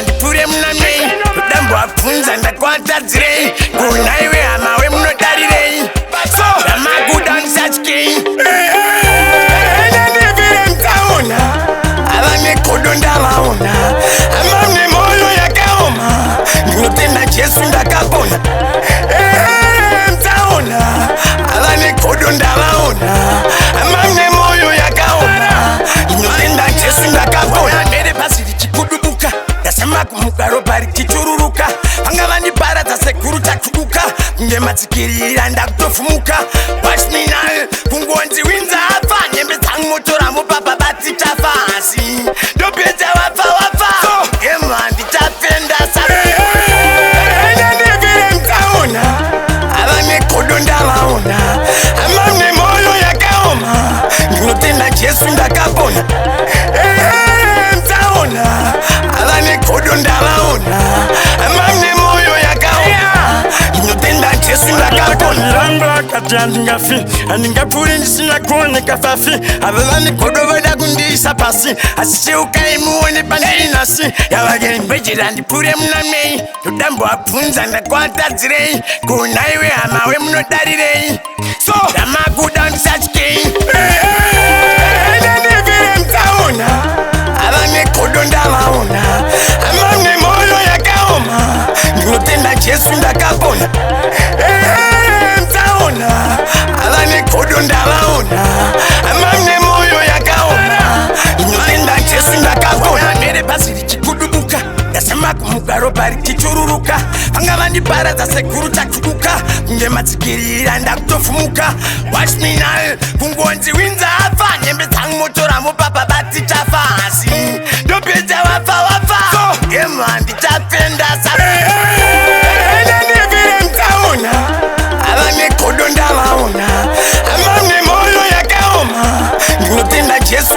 Ndipure munamei kudambo abvunza ndakwatadzirei kunaiwe hama wemunodarirei ramaguda ndisatyei enenevere mtaona ava negodo ndavaona ama nemwoyo yakaoma ndinotenda jesu ndakapona mtaona ava negodo ndavaona ama nemwoyo yakaoma ndinotenda jesu ndakapona mere pasi richikudubuka ndasema kumuka ropa richichururuka vanga vandiparadza sekuru takuduka kunge matsikirira ndakutofumuka wachminayo kungonzi winza afa nyembe dzangu motoramo papa batichafa hasi ndopedza wafa ema ndichapenda enenevere mtaona ava negodo ndavaona ama nemwoyo yakaoma ndinotenda jesu ndakapona mtaona ava negodo ndavaona ama nemwoyo yakaoma ndinotenda jesu ndakapona mirango akati handingafi handingapfuuri ndisina kuoneka fafi ava vane godo vada kundiisa pasi asi cheukai muone pandiri nhasi yavageri mbejera ndipfuure munamei ndodambo abvunza ndakwatadzirei kunaiwe hama wemunodarirei so ramaguda ndisatyei enenevere mtaona ava negodo ndavaona ama nemwoyo yakaoma ndinotenda jesu ndakapona mtaona ava negodo ndavaona ama nemwoyo yakaoma ndinotenda jesu ndakapona mere pasi richikudubuka ndasema kumuka ropa richichururuka vanga vandiparadza sekuru takuduka kunge matsikirira ndakutofumuka wachminayo kungonzi winza afa nyembe dzangu motoramo papa batichafa hasi ndopedza wafa ema ndichapenda enenevere mtaona ava negodo ndavaona ama nemwoyo yakaoma ndinotenda jesu